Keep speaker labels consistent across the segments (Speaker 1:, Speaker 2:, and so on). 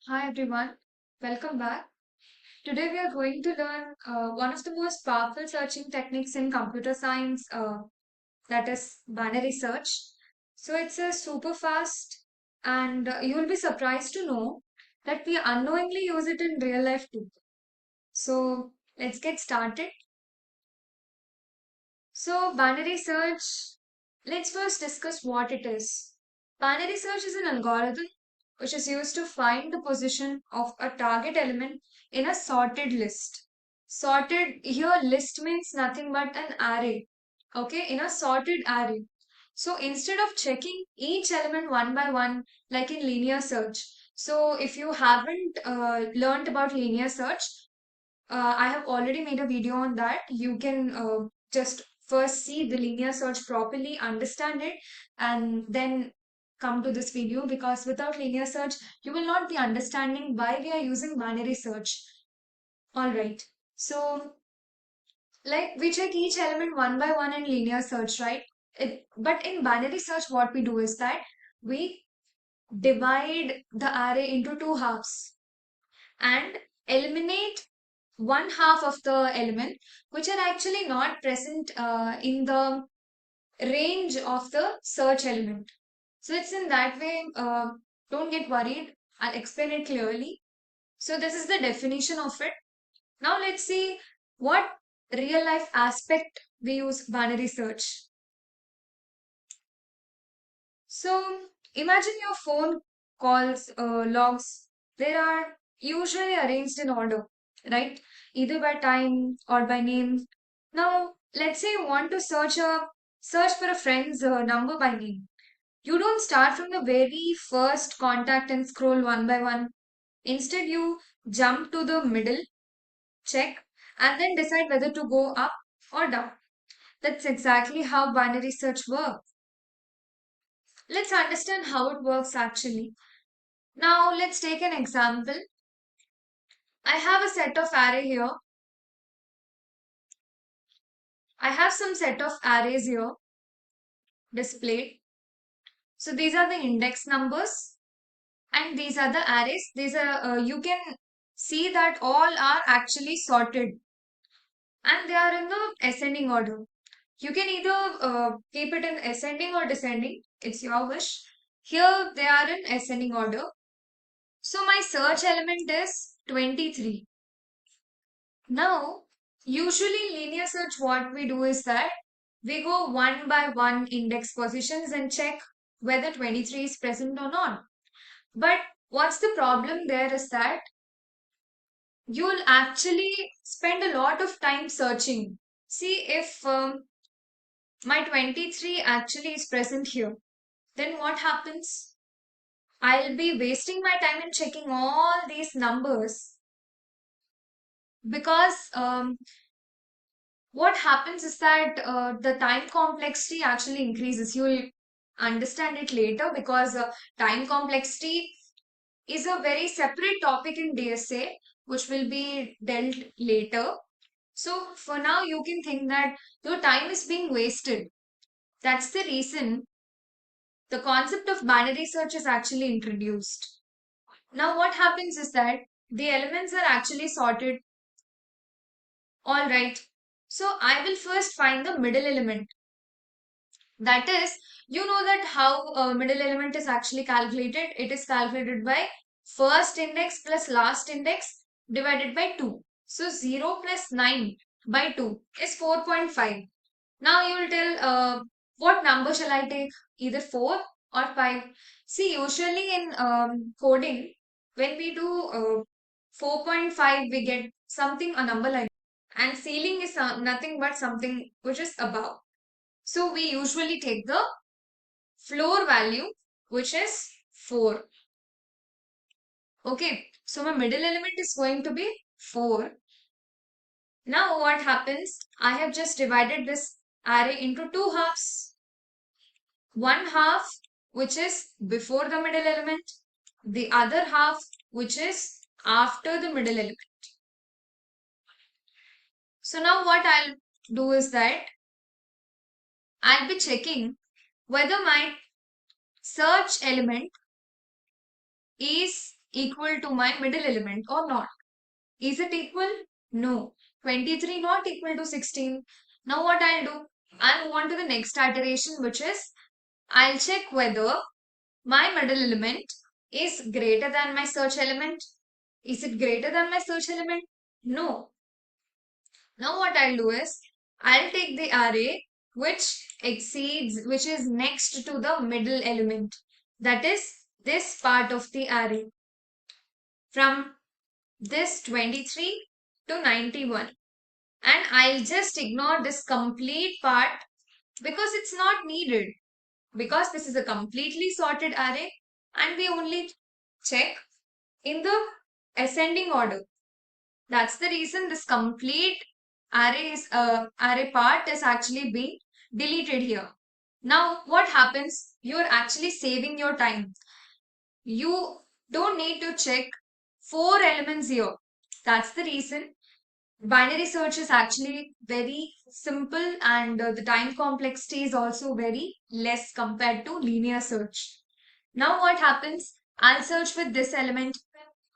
Speaker 1: Hi everyone, welcome back. Today we are going to learn one of the most powerful searching techniques in computer science, that is binary search. So it's a super fast, and you will be surprised to know that we unknowingly use it in real life too. So let's get started. So binary search, let's first discuss what it is. Binary search is an algorithm which is used to find the position of a target element in a sorted list. Sorted here, list means nothing but an array. Okay, in a sorted array. So instead of checking each element one by one, like in linear search, so if you haven't learned about linear search, I have already made a video on that. You can just first see the linear search properly, understand it, and then come to this video because without linear search, you will not be understanding why we are using binary search. All right. So, like we check each element one by one in linear search, right? But in binary search, what we do is that we divide the array into two halves and eliminate one half of the element which are actually not present in the range of the search element. So it's in that way. Don't get worried. I'll explain it clearly. So this is the definition of it. Now let's see what real life aspect we use binary search. So imagine your phone calls, logs. They are usually arranged in order, right? Either by time or by name. Now, let's say you want to search for a friend's number by name. You don't start from the very first contact and scroll one by one. Instead, you jump to the middle, check, and then decide whether to go up or down. That's exactly how binary search works. Let's understand how it works actually. Now let's take an example. I have a set of array here. I have some set of arrays here displayed. So these are the index numbers and these are the arrays. These are you can see that all are actually sorted and they are in the ascending order. You can either keep it in ascending or descending. It's your wish. Here they are in ascending order. So my search element is 23. Now, usually linear search, what we do is that we go one by one index positions and check whether 23 is present or not. But what's the problem there is that you'll actually spend a lot of time searching. See if my 23 actually is present here. Then what happens? I'll be wasting my time in checking all these numbers because what happens is that the time complexity actually increases. You'll understand it later because time complexity is a very separate topic in DSA, which will be dealt later. So for now, you can think that your time is being wasted. That's the reason the concept of binary search is actually introduced. Now, what happens is that the elements are actually sorted. All right. So I will first find the middle element. That is, you know that how middle element is actually calculated. It is calculated by first index plus last index divided by 2. So 0 plus 9 by 2 is 4.5. Now you will tell what number shall I take? Either 4 or 5. See, usually in coding, when we do 4.5, we get something, a number like that. And ceiling is nothing but something which is above. So we usually take the floor value, which is 4. Okay, so my middle element is going to be 4. Now what happens? I have just divided this array into two halves. One half which is before the middle element, the other half which is after the middle element. So now what I'll do is that I'll be checking whether my search element is equal to my middle element or not? Is it equal? No. 23 not equal to 16. Now what I'll do? I'll move on to the next iteration, which is I'll check whether my middle element is greater than my search element. Is it greater than my search element? No. Now what I'll do is I'll take the array which is next to the middle element. That is this part of the array from this 23 to 91. And I'll just ignore this complete part because it's not needed. Because this is a completely sorted array and we only check in the ascending order. That's the reason this complete array part is actually being deleted here. Now what happens? You're actually saving your time. You don't need to check 4 elements here. That's the reason binary search is actually very simple and the time complexity is also very less compared to linear search. Now what happens? I'll search with this element.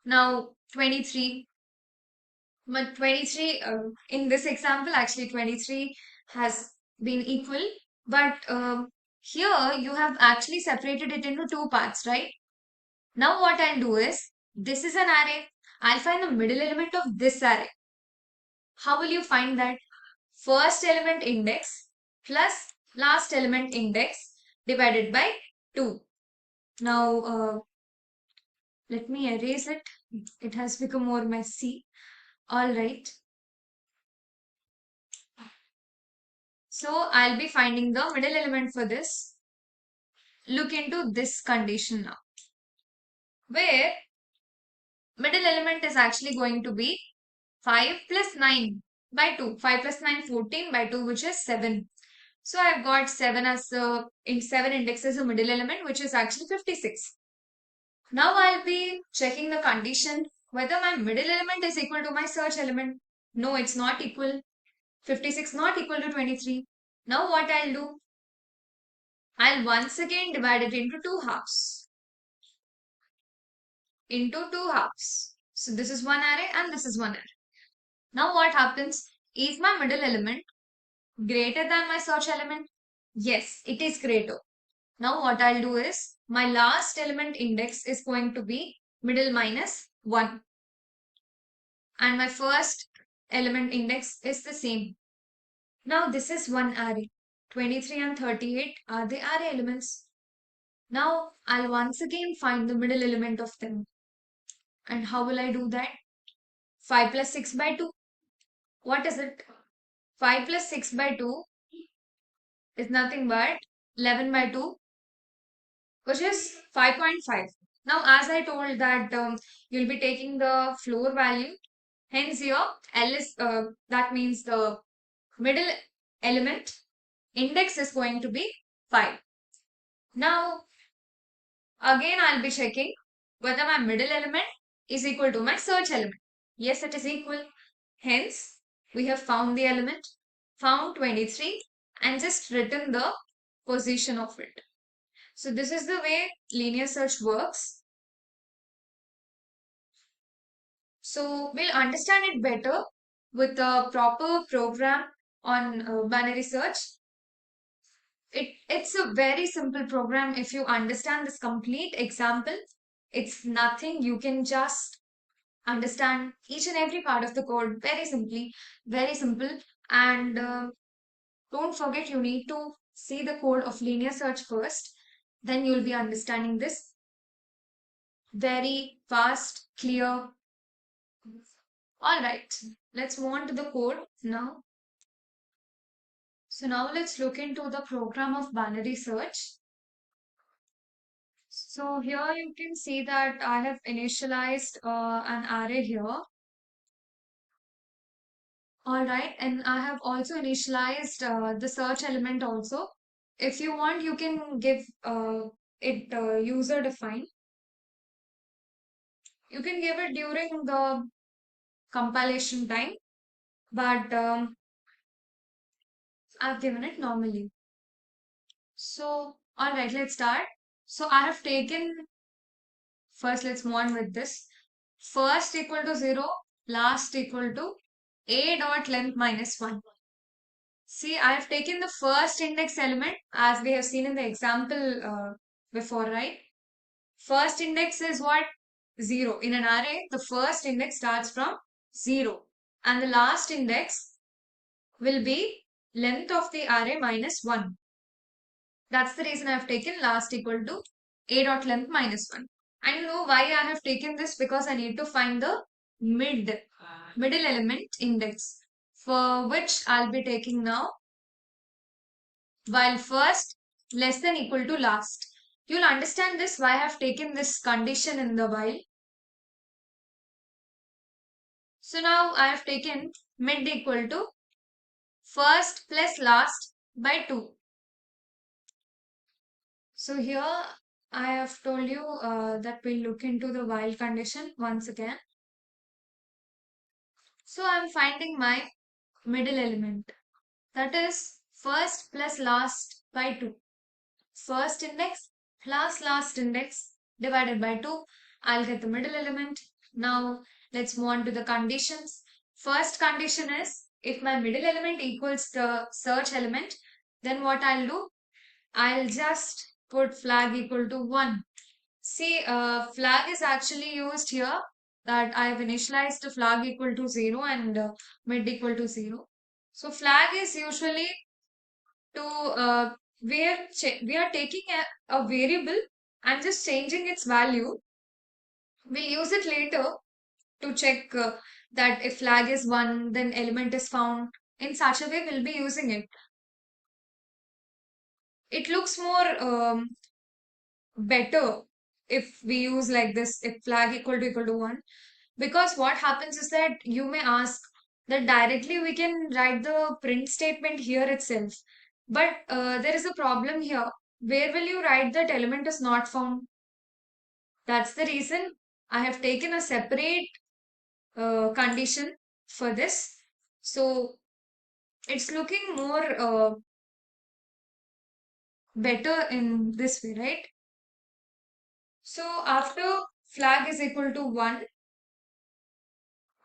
Speaker 1: Now 23. But 23, in this example, actually 23 has been equal. But here you have actually separated it into two parts, right? Now what I'll do is, this is an array. I'll find the middle element of this array. How will you find that? First element index plus last element index divided by 2. Now, let me erase it. It has become more messy. All right. So I'll be finding the middle element for this. Look into this condition now, where middle element is actually going to be 5 plus 9 by 2. 5 plus 9, 14 by 2, which is 7. So I've got 7 as in 7 index as a middle element, which is actually 56. Now I'll be checking the condition whether my middle element is equal to my search element. No, it's not equal. 56 not equal to 23. Now what I'll do? I'll once again divide it into two halves. So this is one array and this is one array. Now what happens? Is my middle element greater than my search element? Yes, it is greater. Now what I'll do is my last element index is going to be middle minus 1. And my first element index is the same. Now this is one array. 23 and 38 are the array elements. Now I'll once again find the middle element of them. And how will I do that? 5 plus 6 by 2. What is it? 5 plus 6 by 2 is nothing but 11 by 2, which is 5.5. Now, as I told that you'll be taking the floor value. Hence, here L is that means the middle element index is going to be 5. Now, again, I'll be checking whether my middle element is equal to my search element. Yes, it is equal. Hence, we have found the element, found 23, and just written the position of it. So this is the way linear search works. So we'll understand it better with a proper program on binary search. It's a very simple program. If you understand this complete example, it's nothing. You can just understand each and every part of the code very simply, very simple. And don't forget, you need to see the code of linear search first. Then you'll be understanding this very fast, clear. All right, let's move on to the code now. So now let's look into the program of binary search. So here you can see that I have initialized an array here. All right, and I have also initialized the search element also. If you want, you can give it user defined. You can give it during the compilation time, but I've given it normally. So, all right, let's start. So I have taken First, let's move on with this. First equal to 0, last equal to a dot length minus 1. See, I have taken the first index element as we have seen in the example before, right? First index is what? 0. In an array, the first index starts from 0. And the last index will be length of the array minus 1. That's the reason I have taken last equal to a dot length minus 1. And you know why I have taken this? Because I need to find the middle element index, for which I'll be taking now while first less than equal to last. You'll understand this why I have taken this condition in the while. So now I have taken mid equal to first plus last by 2. So here I have told you that we'll look into the while condition once again. So I'm finding my middle element, that is first plus last by 2. First index plus last index divided by 2. I'll get the middle element. Now let's move on to the conditions. First condition is if my middle element equals the search element, then what I'll do? I'll just put flag equal to 1. See, flag is actually used here that I have initialized the flag equal to 0 and mid equal to 0. So flag is usually to we are taking a variable and just changing its value. We'll use it later to check that if flag is 1, then element is found. In such a way, we'll be using it. It looks more better if we use like this, if flag equal to 1. Because what happens is that you may ask that directly we can write the print statement here itself. But there is a problem here. Where will you write that element is not found? That's the reason I have taken a separate condition for this. So it's looking more better in this way, right? So after flag is equal to 1,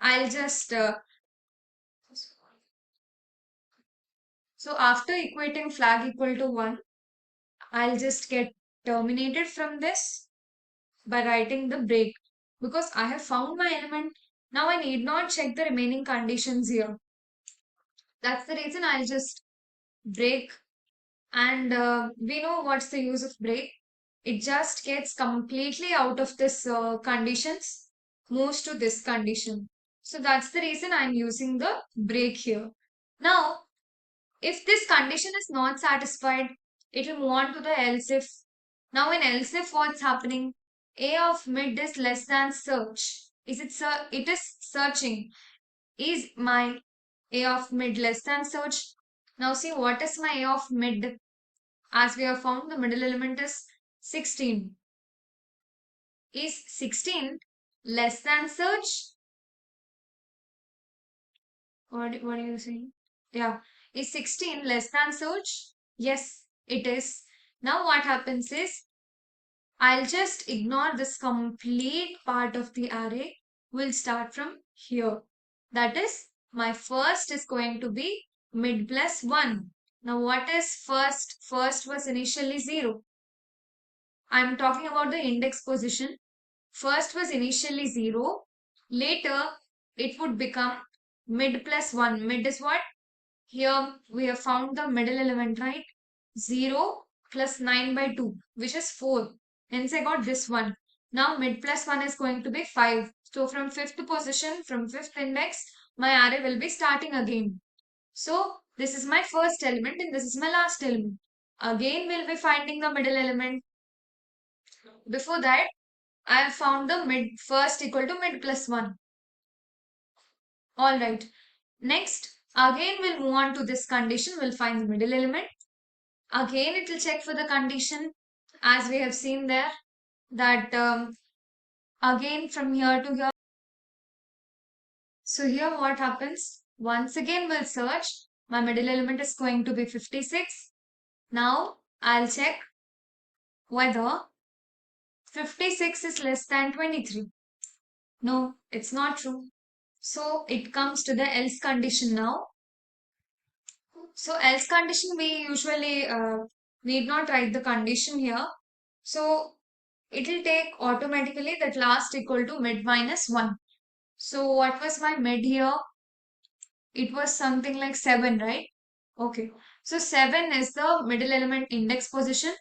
Speaker 1: I'll just so after equating flag equal to 1, I'll just get terminated from this by writing the break, because I have found my element. Now I need not check the remaining conditions here. That's the reason I'll just break. And we know what's the use of break. It just gets completely out of this conditions, moves to this condition. So that's the reason I'm using the break here. Now, if this condition is not satisfied, it will move on to the else if. Now in else if what's happening? A of mid is less than search. It is searching. Is my A of mid less than search? Now see what is my A of mid? As we have found the middle element is 16. Is 16 less than search? What are you saying? Yeah. Is 16 less than search? Yes, it is. Now what happens is I'll just ignore this complete part of the array. We'll start from here. That is, my first is going to be mid plus 1. Now what is first? First was initially 0. I'm talking about the index position. First was initially 0. Later, it would become mid plus 1. Mid is what? Here we have found the middle element, right? 0 plus 9 by 2, which is 4. Hence, I got this one. Now, mid plus 1 is going to be 5. So, from fifth position, from fifth index, my array will be starting again. So, this is my first element and this is my last element. Again, we'll be finding the middle element. Before that, I have found the mid first equal to mid plus 1. Alright. Next, again we'll move on to this condition. We'll find the middle element. Again, it will check for the condition as we have seen there that again from here to here. So here what happens? Once again we'll search. My middle element is going to be 56. Now I'll check whether 56 is less than 23. No, it's not true. So it comes to the else condition now. So else condition, we usually need not write the condition here. So it will take automatically that last equal to mid minus 1. So what was my mid here? It was something like 7, right? Okay. So 7 is the middle element index position.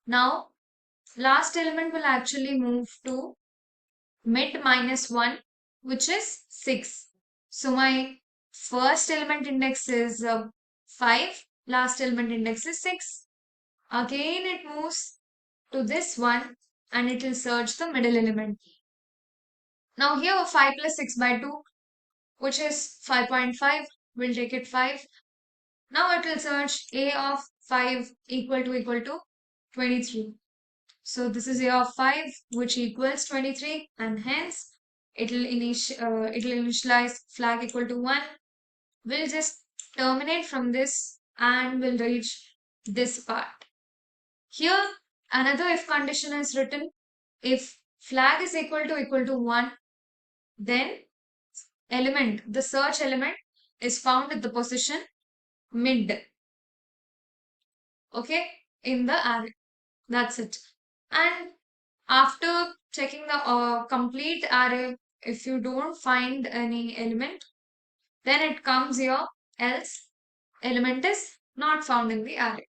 Speaker 1: Now last element will actually move to mid minus 1, which is 6. So my first element index is 5, last element index is 6. Again it moves to this one and it will search the middle element. Now here 5 plus 6 by 2, which is 5.5, we'll take it 5. Now it will search A of 5 equal to 23. So this is A of 5, which equals 23, and hence it will initialize flag equal to 1. We'll just terminate from this and we'll reach this part. Here another if condition is written. If flag is equal to 1, then the search element is found at the position mid, okay, in the array. That's it. And after checking the complete array, if you don't find any element, then it comes here else element is not found in the array.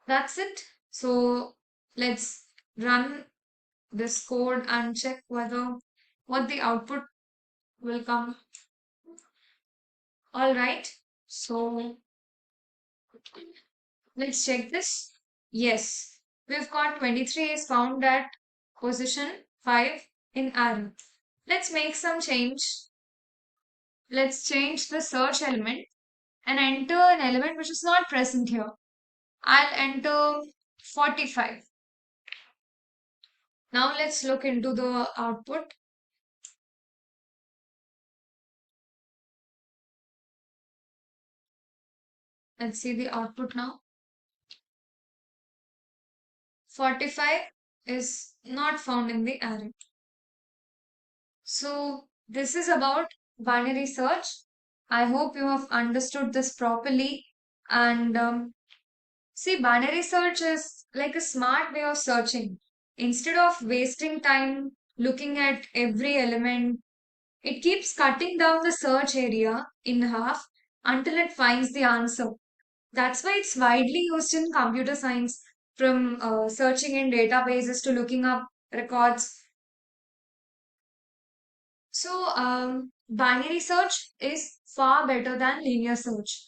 Speaker 1: That's it. So let's run this code and check whether what the output will come. All right. So let's check this. Yes, we've got 23 is found at position 5 in array. Let's make some change. Let's change the search element and enter an element which is not present here. I'll enter 45. Now let's look into the output. Let's see the output now. 45 is not found in the array. So this is about binary search. I hope you have understood this properly. And see, binary search is like a smart way of searching. Instead of wasting time looking at every element, it keeps cutting down the search area in half until it finds the answer. That's why it's widely used in computer science, from searching in databases to looking up records. So, binary search is far better than linear search.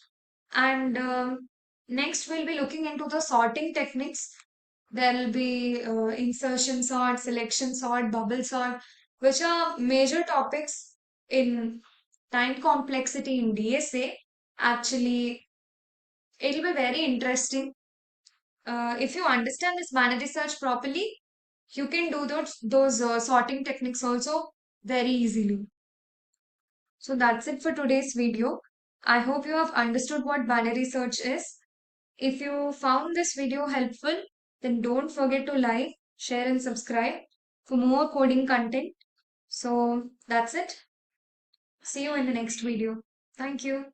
Speaker 1: And next, we'll be looking into the sorting techniques. There will be insertion sort, selection sort, bubble sort, which are major topics in time complexity in DSA. Actually, it'll be very interesting. If you understand this binary search properly, you can do those sorting techniques also very easily. So that's it for today's video. I hope you have understood what binary search is. If you found this video helpful, then don't forget to like, share and subscribe for more coding content. So that's it. See you in the next video. Thank you.